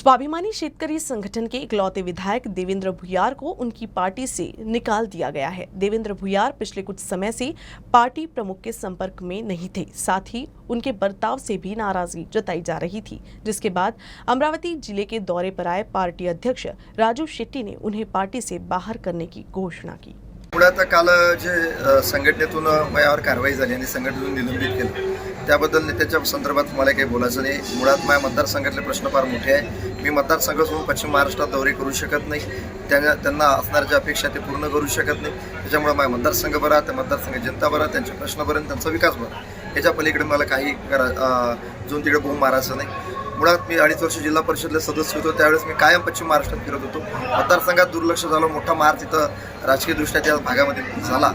स्वाभिमानी शेतकरी संगठन के इकलौते विधायक देवेंद्र भुयार को उनकी पार्टी से निकाल दिया गया है। देवेंद्र भुयार पिछले कुछ समय से पार्टी प्रमुख के संपर्क में नहीं थे, साथ ही उनके बर्ताव से भी नाराजगी जताई जा रही थी, जिसके बाद अमरावती जिले के दौरे पर आए पार्टी अध्यक्ष राजू शेट्टी ने उन्हें पार्टी से बाहर करने की घोषणा की। मुळात काल जे संघटनेतून माझ्यावर कारवाई झाली आणि संघटनेतून निलंबित केलं त्याबद्दल त्याच्या संदर्भात मला काही बोलायचं नाही। मुळात माझ्या मतदारसंघातले प्रश्न फार मोठे आहे। मी मतदारसंघ सोडून पश्चिम महाराष्ट्रात दौरे करू शकत नाही, त्यांना असणाऱ्या ज्या अपेक्षा ते पूर्ण करू शकत नाही। त्याच्यामुळे माझा मतदारसंघ बरा, त्या मतदारसंघ जनता बरा, त्यांचे प्रश्न बरे, त्यांचा विकास बरा, याच्या पलीकडे मला काही जोन तिकडे बोंब मारायचं नाही। मुळात मी 2.5 वर्ष जिल्हा परिषदेचे सदस्य होतो, त्यावेळेस मी कायम पश्चिम महाराष्ट्रात फिरत होतो। मतदारसंघात दुर्लक्ष झालं, मोठा मार तिथं राजकीयदृष्ट्या त्या भागामध्ये झाला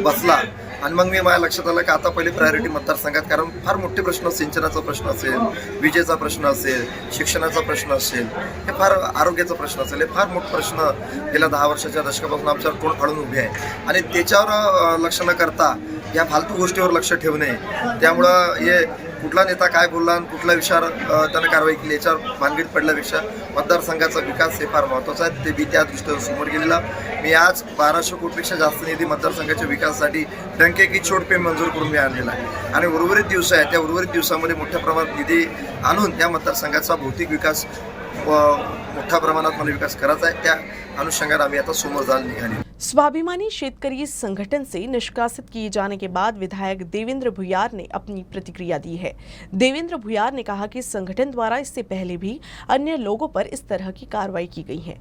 बसला आणि मग मी माझ्या लक्षात आलं की आता पहिली प्रायोरिटी मतदारसंघात, कारण फार मोठे प्रश्न, सिंचनाचा प्रश्न असेल, विजेचा प्रश्न असेल, शिक्षणाचा प्रश्न असेल, हे फार आरोग्याचा प्रश्न असेल, हे फार मोठे प्रश्न गेल्या 10 वर्षाच्या दशकापासून आमच्यावर तोंड फाडून उभे आहे आणि त्याच्यावर लक्ष न करता या फालतू गोष्टीवर लक्ष ठेवणे, त्यामुळं हे कुठला नेता काय बोलला आणि कुठला विचार त्यानं कारवाई केली याच्यावर भानगडीत पडल्यापेक्षा मतदारसंघाचा विकास हे फार महत्त्वाचा आहे, ते बी त्या दृष्टीने समोर गेलेला। मी आज 1200 कोटीपेक्षा जास्त निधी मतदारसंघाच्या विकासासाठी डंकेकी छोट पे मंजूर करून मी आणलेला आहे आणि उर्वरित दिवस आहे, त्या उर्वरित दिवसामध्ये मोठ्या प्रमाणात निधी आणून त्या मतदारसंघाचा भौतिक विकास मोठ्या प्रमाणात मला विकास करायचा आहे। त्या अनुषंगाने आम्ही आता समोर जायला निघाले। स्वाभिमानी शेतकरी संगठन से निष्कासित किए जाने के बाद विधायक देवेंद्र भुयार ने अपनी प्रतिक्रिया दी है। देवेंद्र भुयार ने कहा कि संगठन द्वारा इससे पहले भी अन्य लोगों पर इस तरह की कार्रवाई की गई है,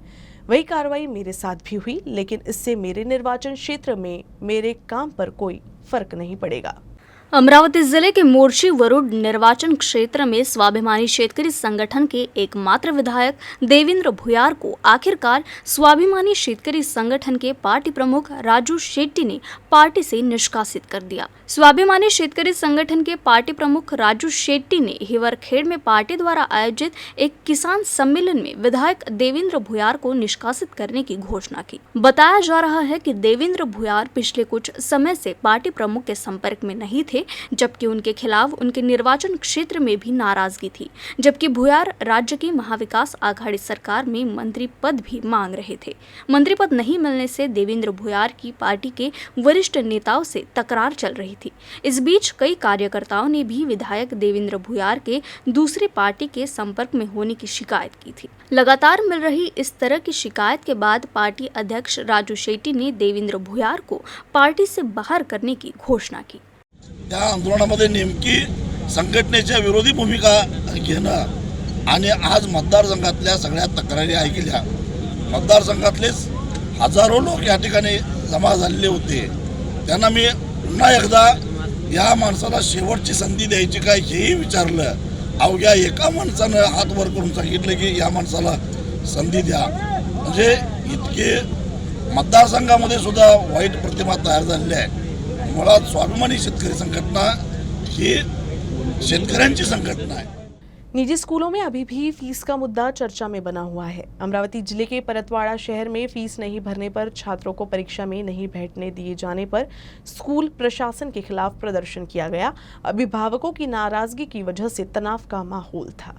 वही कार्रवाई मेरे साथ भी हुई, लेकिन इससे मेरे निर्वाचन क्षेत्र में मेरे काम पर कोई फर्क नहीं पड़ेगा। अमरावती जिले के मोर्शी वरुड निर्वाचन क्षेत्र में स्वाभिमानी शेतकरी संगठन के एकमात्र विधायक देवेंद्र भुयार को आखिरकार स्वाभिमानी शेतकरी संगठन के पार्टी प्रमुख राजू शेट्टी ने पार्टी से निष्कासित कर दिया। स्वाभिमानी शेतकरी संगठन के पार्टी प्रमुख राजू शेट्टी ने हिवरखेड़ में पार्टी द्वारा आयोजित एक किसान सम्मेलन में विधायक देवेंद्र भुयार को निष्कासित करने की घोषणा की। बताया जा रहा है कि देवेंद्र भुयार पिछले कुछ समय से पार्टी प्रमुख के संपर्क में नहीं थे, जबकि उनके खिलाफ उनके निर्वाचन क्षेत्र में भी नाराजगी थी, जबकि भुयार राज्य की महाविकास आघाड़ी सरकार में मंत्री पद भी मांग रहे थे। मंत्री पद नहीं मिलने से देवेंद्र भुयार की पार्टी के वरिष्ठ नेताओं से तकरार चल रही थी। इस बीच कई कार्यकर्ताओं ने भी विधायक देवेंद्र भुयार के दूसरी पार्टी के संपर्क में होने की शिकायत की थी। लगातार मिल रही इस तरह की शिकायत के बाद पार्टी अध्यक्ष राजू शेट्टी ने देवेंद्र भुयार को पार्टी से बाहर करने की घोषणा की। त्या आंदोलनामध्ये नेमकी संघटनेच्या विरोधी भूमिका घेणं आणि आज मतदारसंघातल्या सगळ्या तक्रारी ऐकल्या। मतदारसंघातलेच हजारो लोक या ठिकाणी जमा झालेले होते। त्यांना मी पुन्हा एकदा या माणसाला शेवटची संधी द्यायची काय हेही विचारलं। अवघ्या एका माणसानं हात वर करून सांगितलं की या माणसाला संधी द्या। म्हणजे इतके मतदारसंघामध्ये सुद्धा वाईट प्रतिमा तयार झालेली आहे। मुळात स्वाभिमानी शेतकरी संघटना ही शेतकऱ्यांची संघटना है। निजी स्कूलों में अभी भी फीस का मुद्दा चर्चा में बना हुआ है। अमरावती जिले के परतवाड़ा शहर में फीस नहीं भरने पर छात्रों को परीक्षा में नहीं बैठने दिए जाने पर स्कूल प्रशासन के खिलाफ प्रदर्शन किया गया। अभिभावकों की नाराजगी की वजह से तनाव का माहौल था।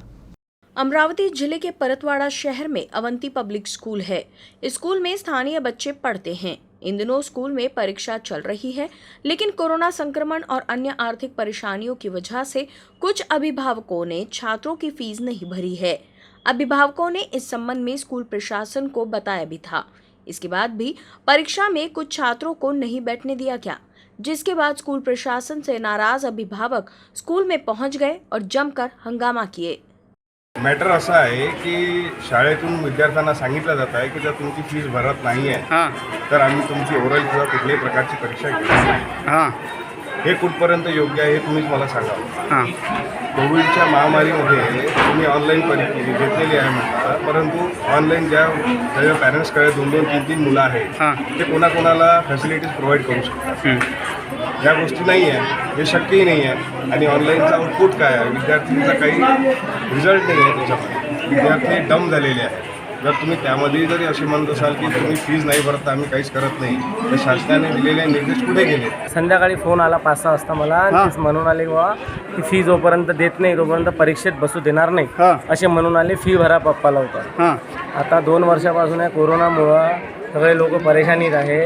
अमरावती जिले के परतवाड़ा शहर में अवंती पब्लिक स्कूल है। इस स्कूल में स्थानीय बच्चे पढ़ते हैं। इन दिनों स्कूल में परीक्षा चल रही है, लेकिन कोरोना संक्रमण और अन्य आर्थिक परेशानियों की वजह से कुछ अभिभावकों ने छात्रों की फीस नहीं भरी है। अभिभावकों ने इस संबंध में स्कूल प्रशासन को बताया भी था। इसके बाद भी परीक्षा में कुछ छात्रों को नहीं बैठने दिया गया, जिसके बाद स्कूल प्रशासन से नाराज अभिभावक स्कूल में पहुंच गए और जमकर हंगामा किए। मॅटर असा आहे की शाळेतून विद्यार्थ्यांना सांगितलं जात आहे की जर तुमची फीस भरत नाही आहे तर आम्ही तुमची ओरल किंवा कुठल्याही प्रकारची परीक्षा घेणार नाही। हे कुठपर्यंत योग्य आहे हे तुम्हीच मला सांगावं। कोविडच्या महामारीमध्ये तुम्ही ऑनलाईन परीक्षा घेतलेली आहे म्हणता, परंतु ऑनलाईन ज्या पॅरेंट्सकडे 2-2, 3-3 मुलं आहेत ते कोणाकोणाला फॅसिलिटीज प्रोव्हाइड करू शकतात। या गोष्टी नाही आहे, हे शक्यही नाही आहे आणि ऑनलाईनचा आउटपुट काय आहे, विद्यार्थ्यांचा काही रिझल्ट नाही आहे त्याच्यामध्ये, विद्यार्थी डम झालेले आहेत। जर तुम्ही त्यामध्ये जरी असे म्हणत असाल की तुम्ही फीज नाही भरता आम्ही काहीच करत नाही, तर शासनाने दिलेले निर्देश कुठे गेले? संध्याकाळी फोन आला 5-6 वाजता मला, म्हणून आले बाबा की फी जोपर्यंत देत नाही तोपर्यंत परीक्षेत बसू देणार नाही असे म्हणून आले. फी भरा पप्पा लवकर. आता 2 वर्षापासून या कोरोनामुळं सगळे लोक परेशानीत आहे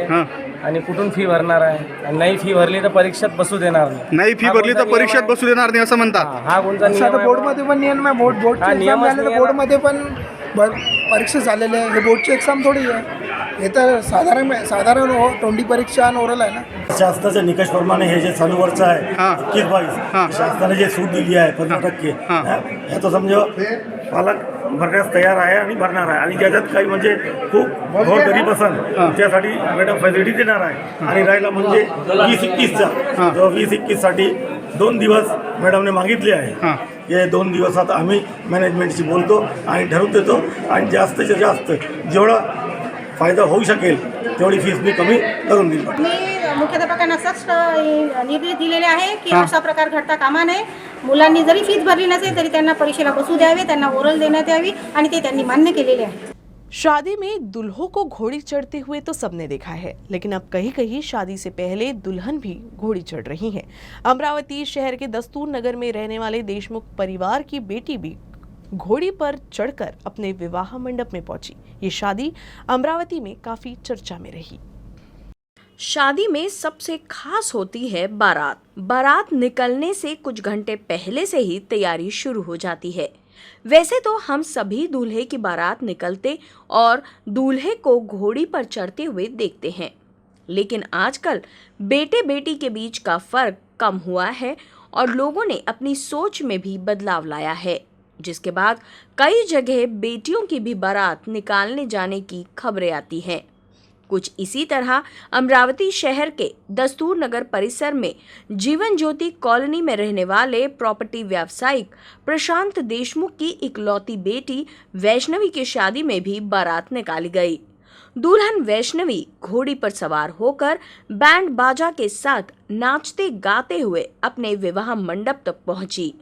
आणि कुठून फी भरणार आहे. आणि नाही फी भरली तर परीक्षेत बसू देणार नाही. नाही फी भरली तर परीक्षेत बसू देणार नाही असं म्हणतात. हा कोणता नियम आहे? बोर्डमध्ये पण नियम आहे. बोर्डचे एक्झाम झाले तर बोर्डमध्ये पण परीक्षा झालेली आहे. हे बोर्डची एक्झाम थोडी आहे. हे तर साधारण तोंडी परीक्षा आणि ओरल आहे ना. शासनाच्या निकषप्रमाणे हे जे चालू वर्ष आहे 21-22 शासनाने जे सूट दिली आहे 15% हे तर समजा पालक भरण्यास तयार आहे आणि भरणार आहे. आणि ज्याच्यात काही म्हणजे खूप गरीब असेल त्यासाठी मॅडम फॅसिलिटी देणार आहे. आणि राहिला म्हणजे 20-21चा 20-21साठी 2 दिवस मॅडमने मागितले आहे. हे 2 दिवसात आम्ही मॅनेजमेंटशी बोलतो आणि ठरवून देतो आणि जास्तीत जास्त जेवढा फायदा होऊ शकेल तेवढी फीस मी कमी करून देईल. मी मुख्याध्यापकांना असंच निर्देश दिलेले आहे की असा प्रकार घडता कामा नये. मुलांनी जरी फीस भरली नसेल तरी त्यांना परीक्षेला बसू द्यावे, त्यांना ओरल देण्यात यावी आणि ते त्यांनी मान्य केलेले आहे. शादी में दुल्हों को घोड़ी चढ़ते हुए तो सबने देखा है, लेकिन अब कहीं कहीं शादी से पहले दुल्हन भी घोड़ी चढ़ रही है. अमरावती शहर के दस्तूर नगर में रहने वाले देशमुख परिवार की बेटी भी घोड़ी पर चढ़कर अपने विवाह मंडप में पहुंची. ये शादी अमरावती में काफी चर्चा में रही. शादी में सबसे खास होती है बारात. बारात निकलने से कुछ घंटे पहले से ही तैयारी शुरू हो जाती है. वैसे तो हम सभी दूल्हे की बारात निकलते और दूल्हे को घोड़ी पर चढ़ते हुए देखते हैं, लेकिन आजकल बेटे बेटी के बीच का फर्क कम हुआ है और लोगों ने अपनी सोच में भी बदलाव लाया है, जिसके बाद कई जगह बेटियों की भी बारात निकालने जाने की खबरें आती हैं. कुछ इसी तरह अमरावती शहर के दस्तूर नगर परिसर में जीवन ज्योति कॉलोनी में रहने वाले प्रॉपर्टी व्यवसायिक प्रशांत देशमुख की इकलौती बेटी वैष्णवी की शादी में भी बारात निकाली गई. दुल्हन वैष्णवी घोड़ी पर सवार होकर बैंड बाजा के साथ नाचते गाते हुए अपने विवाह मंडप तक पहुंची.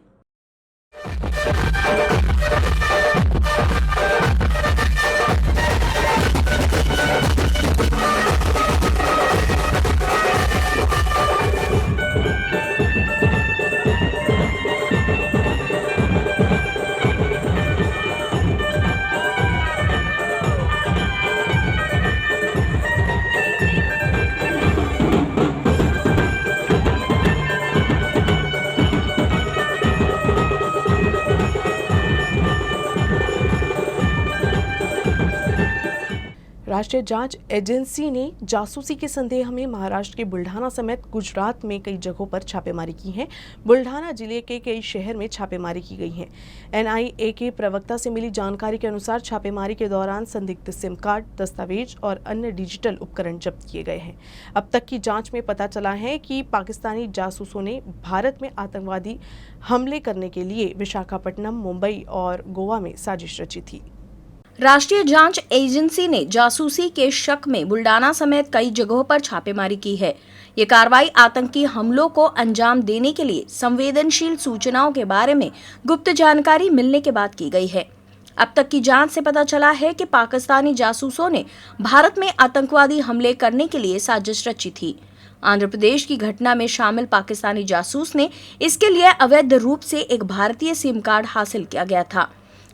राष्ट्रीय जांच एजेंसी ने जासूसी के संदेह में महाराष्ट्र के बुल्ढाना समेत गुजरात में कई जगहों पर छापेमारी की है. बुल्ढाना जिले के कई शहर में छापेमारी की गई है. एनआईए के प्रवक्ता से मिली जानकारी के अनुसार छापेमारी के दौरान संदिग्ध सिम कार्ड, दस्तावेज और अन्य डिजिटल उपकरण जब्त किए गए हैं. अब तक की जांच में पता चला है कि पाकिस्तानी जासूसों ने भारत में आतंकवादी हमले करने के लिए विशाखापट्टनम, मुंबई और गोवा में साजिश रची थी. राष्ट्रीय जांच एजेंसी ने जासूसी के शक में बुल्डाना समेत कई जगहों पर छापेमारी की है. ये कार्रवाई आतंकी हमलों को अंजाम देने के लिए संवेदनशील सूचनाओं के बारे में गुप्त जानकारी मिलने के बाद की गई है. अब तक की जांच से पता चला है कि पाकिस्तानी जासूसों ने भारत में आतंकवादी हमले करने के लिए साजिश रची थी. आंध्र प्रदेश की घटना में शामिल पाकिस्तानी जासूस ने इसके लिए अवैध रूप से एक भारतीय सिम कार्ड हासिल किया गया था.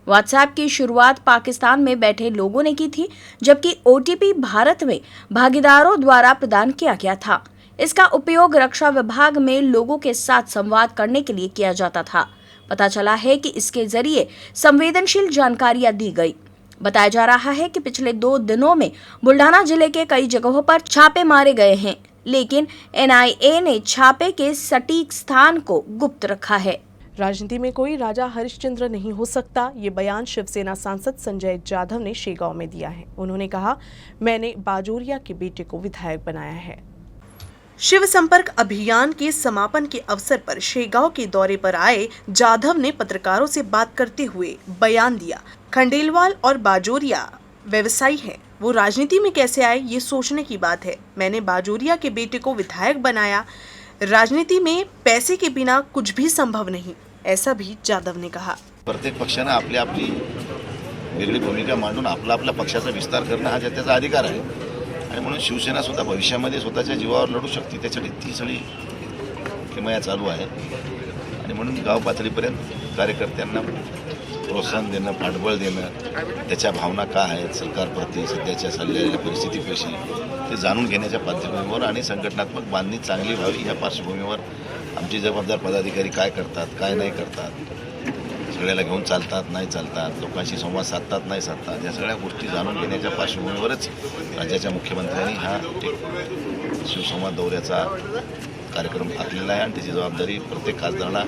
व्हाट्सएप की शुरुआत पाकिस्तान में बैठे लोगों ने की थी, जबकि ओटीपी भारत में भागीदारों द्वारा प्रदान किया गया था. इसका उपयोग रक्षा विभाग में लोगों के साथ संवाद करने के लिए किया जाता था. पता चला है कि इसके जरिए संवेदनशील जानकारियां दी गई. बताया जा रहा है कि पिछले 2 दिनों में बुल्ढाना जिले के कई जगहों पर छापे मारे गए हैं, लेकिन एनआईए ने छापे के सटीक स्थान को गुप्त रखा है. राजनीति में कोई राजा हरिश्चंद्र नहीं हो सकता, ये बयान शिवसेना सांसद संजय जाधव ने शेगांव में दिया है. उन्होंने कहा, मैंने बाजोरिया के बेटे को विधायक बनाया है. शिव संपर्क अभियान के समापन के अवसर पर शेगांव के दौरे पर आए जाधव ने पत्रकारों से बात करते हुए बयान दिया. खंडेलवाल और बाजोरिया व्यवसायी हैं, वो राजनीति में कैसे आए ये सोचने की बात है. मैंने बाजोरिया के बेटे को विधायक बनाया. राजनीति में पैसे के बिना कुछ भी संभव नहीं, ऐसा भी जाधव ने कहा. प्रत्येक पक्षाने आपली आपली वेगळी भूमिका मांडून आपला आपला पक्षाचा विस्तार करणं हा त्याचा अधिकार आहे आणि म्हणून शिवसेना सुद्धा भविष्यामध्ये स्वतःच्या जीवावर लढू शकते. त्यासाठी ती सगळी किमया चालू आहे आणि म्हणून गाव पातळीपर्यंत कार्यकर्त्यांना प्रोत्साहन देणं, पाठबळ देणं, त्याच्या भावना काय आहेत सरकारप्रती, सध्याच्या चाललेल्या परिस्थितीपेक्षा ते जाणून घेण्याच्या पार्श्वभूमीवर आणि संघटनात्मक बांधणी चांगली व्हावी या पार्श्वभूमीवर आमचे जबाबदार पदाधिकारी काय करतात, काय नाही करतात, सगळ्याला घेऊन चालतात, नाही चालतात, लोकांशी संवाद साधतात, नाही साधतात, या सगळ्या गोष्टी जाणून घेण्याच्या पार्श्वभूमीवरच राज्याच्या मुख्यमंत्र्यांनी हा एक शिवसंवाद दौऱ्याचा कार्यक्रम आखलेला आहे आणि त्याची जबाबदारी प्रत्येक खासदाराला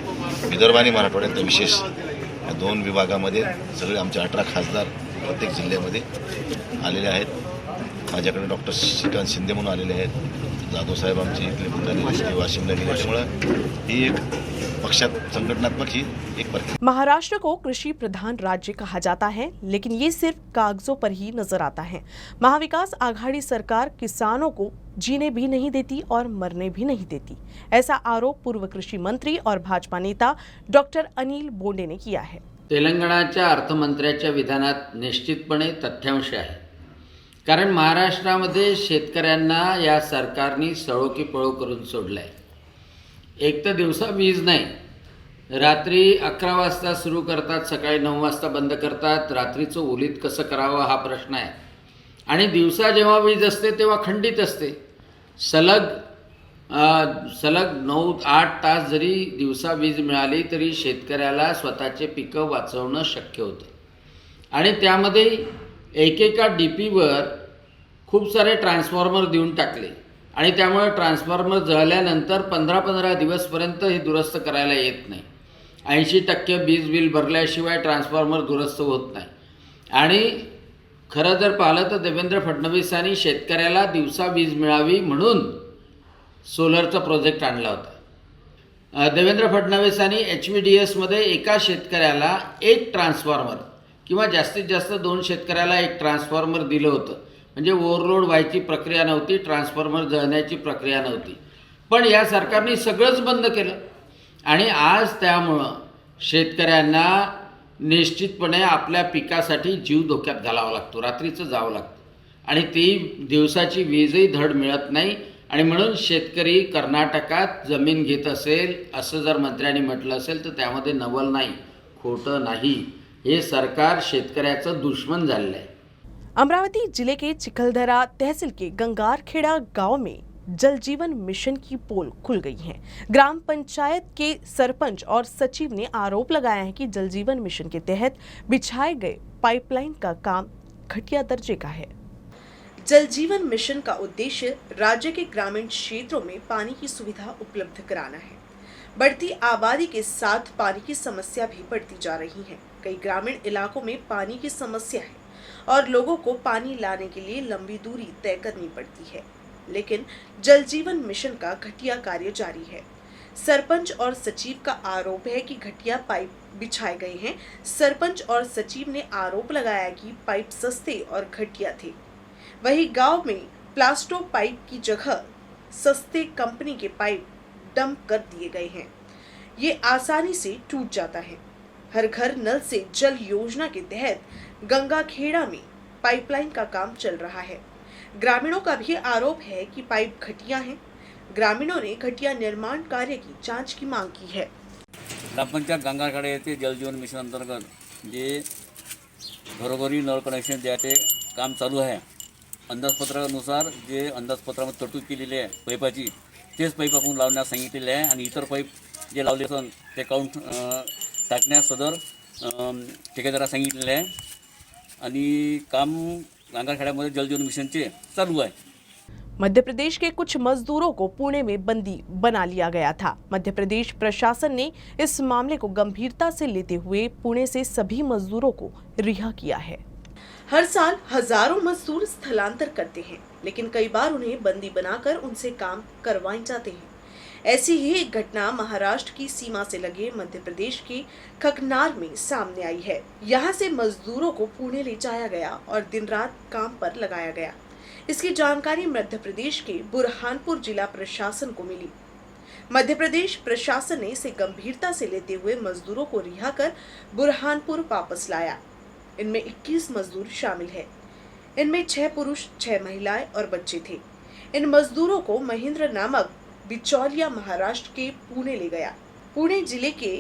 विदर्भ आणि मराठवाड्यात विशेष या 2 विभागामध्ये सगळे आमचे 18 खासदार प्रत्येक जिल्ह्यामध्ये आलेले आहेत. माझ्याकडे डॉक्टर श्रीकांत शिंदे म्हणून आलेले आहेत, जाधवसाहेब आमचे इथले बुलढाणा वाशिमला गेले, त्यामुळं ही एक पक्षात संगठनात्मक ही एक प्रक्रिया. महाराष्ट्र को कृषि प्रधान राज्य कहा जाता है, लेकिन ये सिर्फ कागजों पर ही नजर आता है। महाविकास आघाड़ी सरकार किसानों को जीने भी नहीं देती और मरने भी नहीं देती, ऐसा आरोप पूर्व कृषि मंत्री और भाजपा नेता डॉक्टर अनिल बोंडे ने किया है। तेलंगणाच्या अर्थमंत्र्याच्या विधानात निश्चितपणे तथ्यांश आहे, कारण महाराष्ट्रामध्ये शेतकऱ्यांना या सरकारने सळो की पळो करून सोडलं आहे. एक तर दिवसा वीज नाही, रात्री 11 वाजता सुरू करतात, सकाळी 9 वाजता बंद करतात, रात्रीचं ओलीत कसं करावं हा प्रश्न आहे. आणि दिवसा जेव्हा वीज असते तेव्हा खंडित असते, सलग 9-8 तास जरी दिवसा वीज मिळाली तरी शेतकऱ्याला स्वतःचे पिकं वाचवणं शक्य होतं. आणि त्यामध्ये एकेका डीपीवर खूप सारे ट्रान्सफॉर्मर देऊन टाकले आणि त्यामुळे ट्रान्सफॉर्मर जळल्यानंतर 15-15 दिवसपर्यंत हे दुरुस्त करायला येत नाही. 80% वीज बिल भरल्याशिवाय ट्रान्सफॉर्मर दुरुस्त होत नाही. आणि खरं जर पाहिलं तर देवेंद्र फडणवीसांनी शेतकऱ्याला दिवसा वीज मिळावी म्हणून सोलरचा प्रोजेक्ट आणला होता. देवेंद्र फडणवीसांनी HVDSमध्ये एका शेतकऱ्याला 1 ट्रान्सफॉर्मर किंवा जास्तीत जास्त 2 शेतकऱ्याला 1 ट्रान्सफॉर्मर दिलं होतं. म्हणजे ओव्हरलोड व्हायची प्रक्रिया नव्हती, ट्रान्सफॉर्मर जळण्याची प्रक्रिया नव्हती. पण या सरकारने सगळंच बंद केलं आणि आज त्यामुळं शेतकऱ्यांना निश्चितपणे आपल्या पिकासाठी जीव धोक्यात घालावा लागतो, रात्रीचं जावं लागतं आणि ती दिवसाची वीजही धड मिळत नाही. आणि म्हणून शेतकरी कर्नाटकात जमीन घेत असेल असं जर मंत्र्यांनी म्हटलं असेल तर त्यामध्ये नवल नाही, खोटं नाही. हे सरकार शेतकऱ्याचं दुश्मन झालेलं आहे. अमरावती जिले के चिखलदरा तहसील के गंगारखेड़ा गांव में जल जीवन मिशन की पोल खुल गई है। ग्राम पंचायत के सरपंच और सचिव ने आरोप लगाया है कि जल जीवन मिशन के तहत बिछाए गए पाइपलाइन का काम घटिया दर्जे का है। जल जीवन मिशन का उद्देश्य राज्य के ग्रामीण क्षेत्रों में पानी की सुविधा उपलब्ध कराना है। बढ़ती आबादी के साथ पानी की समस्या भी बढ़ती जा रही है। कई ग्रामीण इलाकों में पानी की समस्या है और लोगों को पानी लाने के लिए लंबी दूरी तय करनी पड़ती है, लेकिन जल जीवन मिशन का घटिया कार्य जारी है। सरपंच और सचिव का आरोप है कि घटिया पाइप बिछाए गए हैं। सरपंच और सचिव ने आरोप लगाया कि पाइप सस्ते और घटिया थे। वही गांव में प्लास्टो पाइप की जगह सस्ते कंपनी के पाइप डंप कर दिए गए हैं। ये आसानी से टूट जाता है। हर घर नल से जल योजना के तहत गंगाखेड़ा में पाइपलाइन का काम चल रहा है। ग्रामीणों का भी आरोप है कि पाइप घटिया हैं। ग्रामीणों ने घटिया निर्माण कार्य की जांच की मांग की है। ग्रामपंचायत गंगाखेड़ा येथे जल जीवन मिशन अंतर्गत जे घरोघरी नळ कनेक्शन द्यायचे काम चालू आहे, अंदाजपत्रानुसार जे अंदाजपत्रामध्ये तरतूद केलेली आहे पाईपाची, तेच पाईप आपण लावण्यास सांगितलेले आहे आणि इतर पाईप जे लावले असून ते काउंट टाकण्यास सदर ठेकेदाराला सांगितलेले आहे आणि काम गंगाखेड्यामध्ये जल जीवन मिशनचे चालू आहे। मध्य प्रदेश के कुछ मजदूरों को पुणे में बंदी बना लिया गया था। मध्य प्रदेश प्रशासन ने इस मामले को गंभीरता से लेते हुए पुणे से सभी मजदूरों को रिहा किया है। हर साल हजारों मजदूर स्थलांतर करते हैं, लेकिन कई बार उन्हें बंदी बनाकर उनसे काम करवाए जाते हैं। ऐसी ही एक घटना महाराष्ट्र की सीमा से लगे मध्य प्रदेश के खकनार में सामने आई है। यहाँ से मजदूरों को पुणे ले जाया गया और दिन रात काम पर लगाया गया। इसकी जानकारी मध्य प्रदेश के बुरहानपुर जिला प्रशासन को मिली। मध्य प्रदेश प्रशासन ने इसे गंभीरता से लेते हुए मजदूरों को रिहा कर बुरहानपुर वापस लाया। इनमें 21 मजदूर शामिल है। इनमें 6 पुरुष, 6 महिलाएं और बच्चे थे। इन मजदूरों को महेंद्र नामक बिचौलिया महाराष्ट्र के पुणे ले गया। पुणे जिले के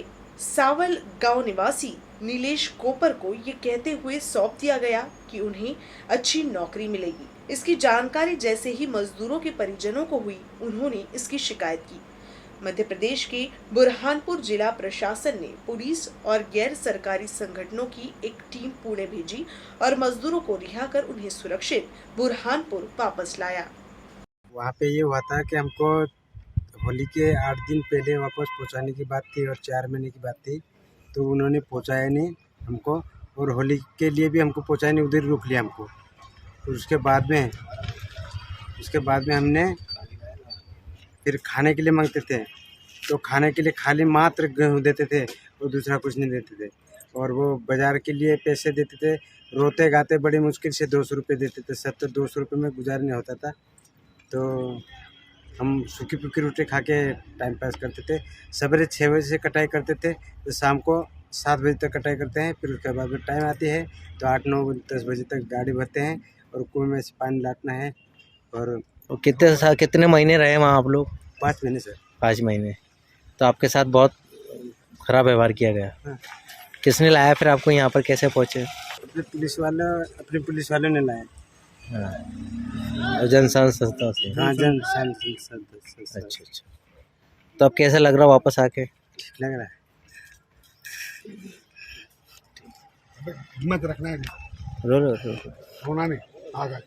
सावल गांव निवासी नीलेश कोपर को ये कहते हुए सौंप दिया गया कि उन्हें अच्छी नौकरी मिलेगी। इसकी जानकारी जैसे ही मजदूरों के परिजनों को हुई, उन्होंने इसकी शिकायत की। मध्य प्रदेश के बुरहानपुर जिला प्रशासन ने पुलिस और गैर सरकारी संगठनों की एक टीम पुणे भेजी और मजदूरों को रिहा कर उन्हें सुरक्षित बुरहानपुर वापस लाया। वहाँ पे ये हुआ था कि हमको होली के 8 दिन पहले वापस पहुँचाने की बात थी और 4 महीने की बात थी, तो उन्होंने पहुँचाया नहीं हमको, और होली के लिए भी हमको पहुँचाया नहीं, उधर रोक लिया हमको। और उसके बाद में हमने फिर खाने के लिए मांगते थे, तो खाने के लिए खाली मात्र गेहूँ देते थे और दूसरा कुछ नहीं देते थे। और वो बाज़ार के लिए पैसे देते थे, रोते गाते बड़ी मुश्किल से 200 रुपये देते थे। 200 रुपये में गुजारा नहीं होता था, तो हम सूखी फूकी रोटी खा के टाइम पास करते थे। सवेरे 6 बजे से कटाई करते थे, तो शाम को 7 बजे तक कटाई करते हैं। फिर उसके बाद में टाइम आती है तो 8, 9, 10 बजे तक गाड़ी भरते हैं और कुएं में से पानी लाना है। और कितने महीने रहे वहाँ आप लोग? 5 महीने सर। 5 महीने। तो आपके साथ बहुत खराब व्यवहार किया गया। हाँ। किसने लाया फिर आपको यहाँ पर, कैसे पहुँचे? अपने पुलिस वालों ने लाया। हाँ, जनसंघ संस्था से। हाँ, जनसंघ संस्था। अच्छा। तो अब कैसा लग रहा वापस आके? ठीक लग रहा है। हिम्मत रखना है, रो होना नहीं आगा।